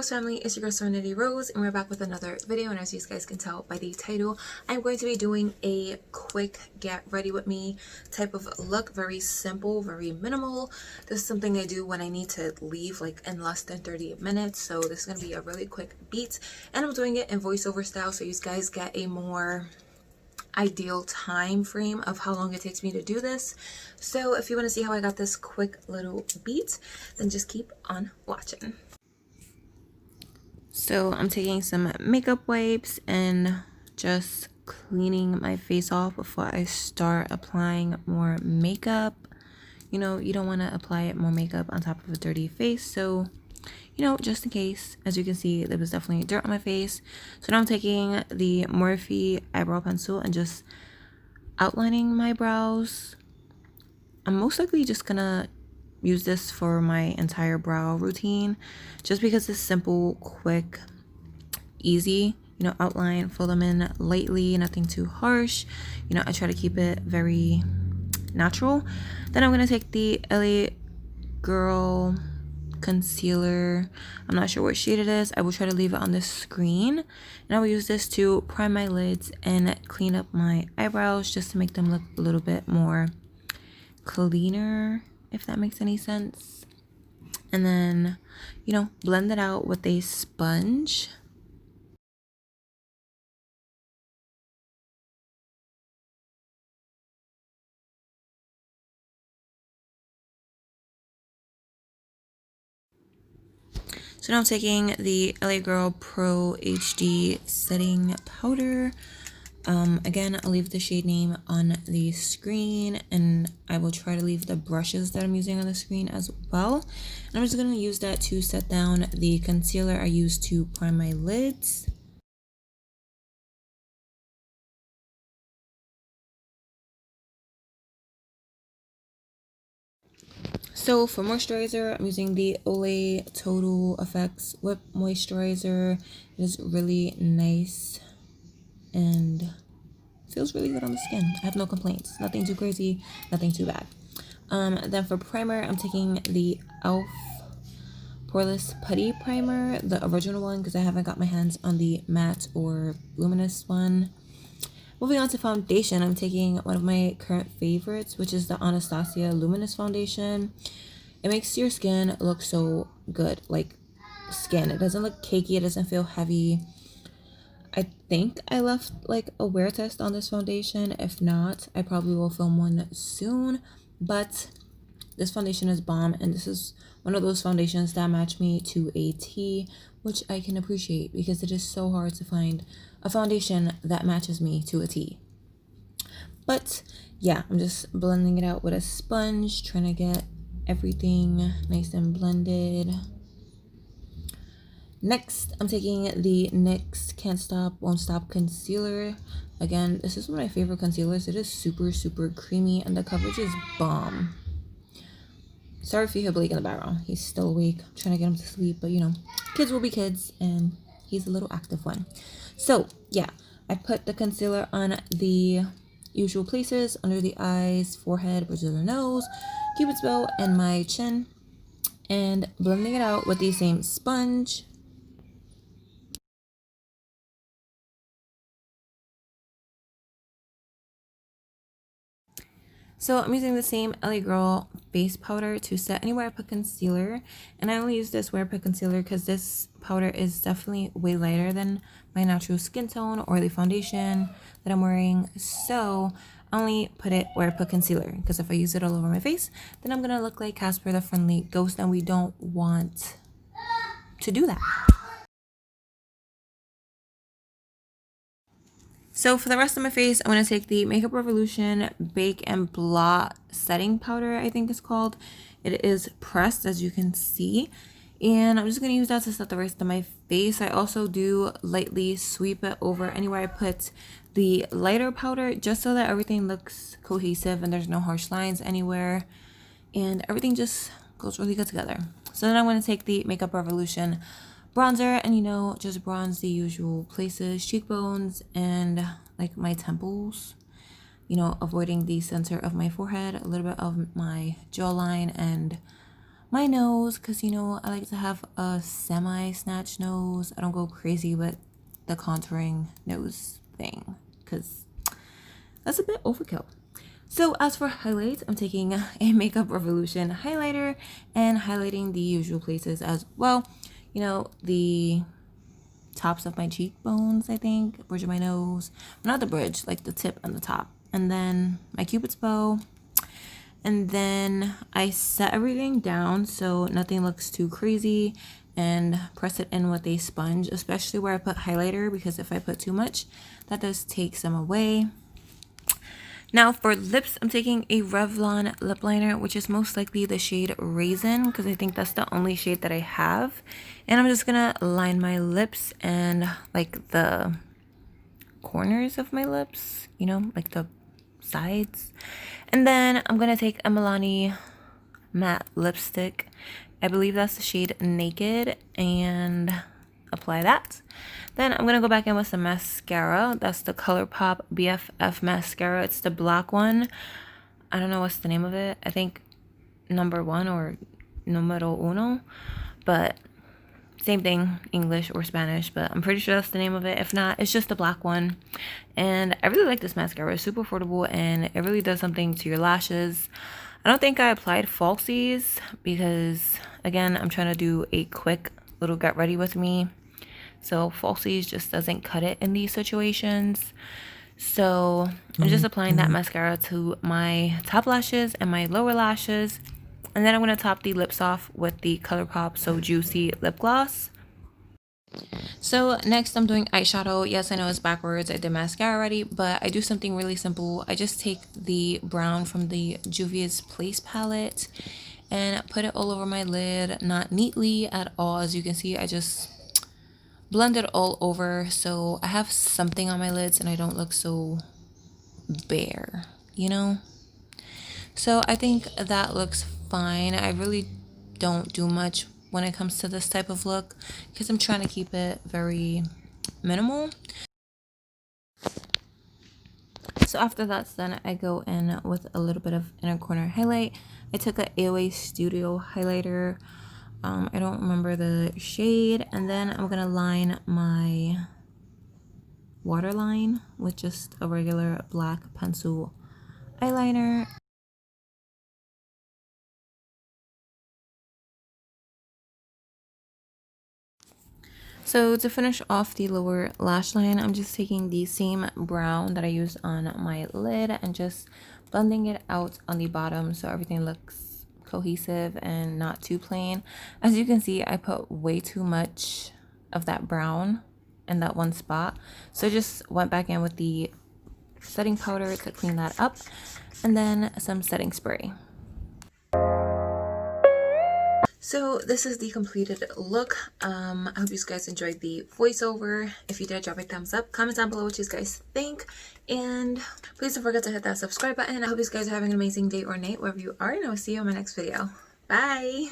Rose family, it's your girl Serenity Rose, and we're back with another video. And as you guys can tell by the title, I'm going to be doing a quick get ready with me type of look. Very simple, very minimal. This is something I do when I need to leave like in less than 30 minutes. So this is going to be a really quick beat, and I'm doing it in voiceover style so you guys get a more ideal time frame of how long it takes me to do this. So if you want to see how I got this quick little beat, then just keep on watching. So I'm taking some makeup wipes and just cleaning my face off before I start applying more makeup. You know, you don't want to apply more makeup on top of a dirty face, so you know, just in case. As you can see, there was definitely dirt on my face. So now I'm taking the Morphe eyebrow pencil and just outlining my brows. I'm most likely just gonna use this for my entire brow routine, just because it's simple, quick, easy. You know, outline, fill them in lightly, nothing too harsh. You know, I try to keep it very natural. Then I'm gonna take the LA Girl concealer. I'm not sure what shade it is. I will try to leave it on the screen, and I will use this to prime my lids and clean up my eyebrows just to make them look a little bit more cleaner, if that makes any sense. And then, you know, blend it out with a sponge. So now I'm taking the LA Girl Pro HD setting powder. Again, I'll leave the shade name on the screen, and I will try to leave the brushes that I'm using on the screen as well. And I'm just going to use that to set down the concealer I used to prime my lids. So for moisturizer, I'm using the Olay Total Effects Whip Moisturizer. It is really nice and feels really good on the skin. I have no complaints. Nothing too crazy, nothing too bad. Then for primer, I'm taking the e.l.f. poreless putty primer, the original one, because I haven't got my hands on the matte or luminous one. Moving on to foundation, I'm taking one of my current favorites, which is the Anastasia Luminous foundation. It makes your skin look so good, like skin. It doesn't look cakey, it doesn't feel heavy. I think I left like a wear test on this foundation. If not, I probably will film one soon. But this foundation is bomb, and this is one of those foundations that match me to a T, which I can appreciate because it is so hard to find a foundation that matches me to a T. But yeah, I'm just blending it out with a sponge, trying to get everything nice and blended. Next, I'm taking the NYX Can't Stop, Won't Stop concealer. Again, this is one of my favorite concealers. It is super, super creamy, and the coverage is bomb. Sorry if you hear Blake in the background. He's still awake. I'm trying to get him to sleep, but you know, kids will be kids, and he's a little active one. So yeah, I put the concealer on the usual places, under the eyes, forehead, bridge of the nose, cupid's bow, and my chin, and blending it out with the same sponge. So I'm using the same LA Girl base powder to set anywhere I put concealer, and I only use this where I put concealer because this powder is definitely way lighter than my natural skin tone or the foundation that I'm wearing. So I only put it where I put concealer, because if I use it all over my face, then I'm gonna look like Casper the Friendly Ghost, and we don't want to do that. So for the rest of my face, I'm going to take the Makeup Revolution Bake and Blot Setting Powder, I think it's called. It is pressed, as you can see. And I'm just going to use that to set the rest of my face. I also do lightly sweep it over anywhere I put the lighter powder, just so that everything looks cohesive and there's no harsh lines anywhere. And everything just goes really good together. So then I'm going to take the Makeup Revolution bronzer, and you know, just bronze the usual places, cheekbones and like my temples, you know, avoiding the center of my forehead, a little bit of my jawline and my nose, because you know I like to have a semi-snatch nose. I don't go crazy with the contouring nose thing because that's a bit overkill. So as for highlights, I'm taking a Makeup Revolution highlighter and highlighting the usual places as well. You know, the tops of my cheekbones, I think, bridge of my nose, not the bridge, like the tip and the top, and then my Cupid's bow. And then I set everything down so nothing looks too crazy and press it in with a sponge, especially where I put highlighter, because if I put too much, that does take some away. Now for lips, I'm taking a Revlon lip liner, which is most likely the shade Raisin, because I think that's the only shade that I have. And I'm just gonna line my lips and like the corners of my lips, you know, like the sides. And then I'm gonna take a Milani matte lipstick. I believe that's the shade Naked, and apply that. Then I'm gonna go back in with some mascara. That's the ColourPop BFF mascara. It's the black one. I don't know what's the name of it. I think number 1 or numero uno, but same thing, English or Spanish, but I'm pretty sure that's the name of it. If not, it's just the black one. And I really like this mascara. It's super affordable and it really does something to your lashes. I don't think I applied falsies because, again, I'm trying to do a quick little get ready with me. So falsies just doesn't cut it in these situations. So I'm just applying that mascara to my top lashes and my lower lashes. And then I'm going to top the lips off with the ColourPop So Juicy lip gloss. So next I'm doing eyeshadow. Yes, I know it's backwards. I did mascara already, but I do something really simple. I just take the brown from the Juvia's Place palette and put it all over my lid. Not neatly at all. As you can see, I just blend it all over so I have something on my lids and I don't look so bare, you know? So I think that looks fine. I really don't do much when it comes to this type of look because I'm trying to keep it very minimal. So after that's done, I go in with a little bit of inner corner highlight. I took a AOA Studio highlighter. I don't remember the shade. And then I'm going to line my waterline with just a regular black pencil eyeliner. So to finish off the lower lash line, I'm just taking the same brown that I used on my lid and just blending it out on the bottom so everything looks cohesive and not too plain. As you can see, I put way too much of that brown in that one spot. So I just went back in with the setting powder to clean that up and then some setting spray. So this is the completed look. I hope you guys enjoyed the voiceover. If you did, drop a thumbs up, comment down below what you guys think, and please don't forget to hit that subscribe button. I hope you guys are having an amazing day or night wherever you are, and I will see you in my next video. Bye.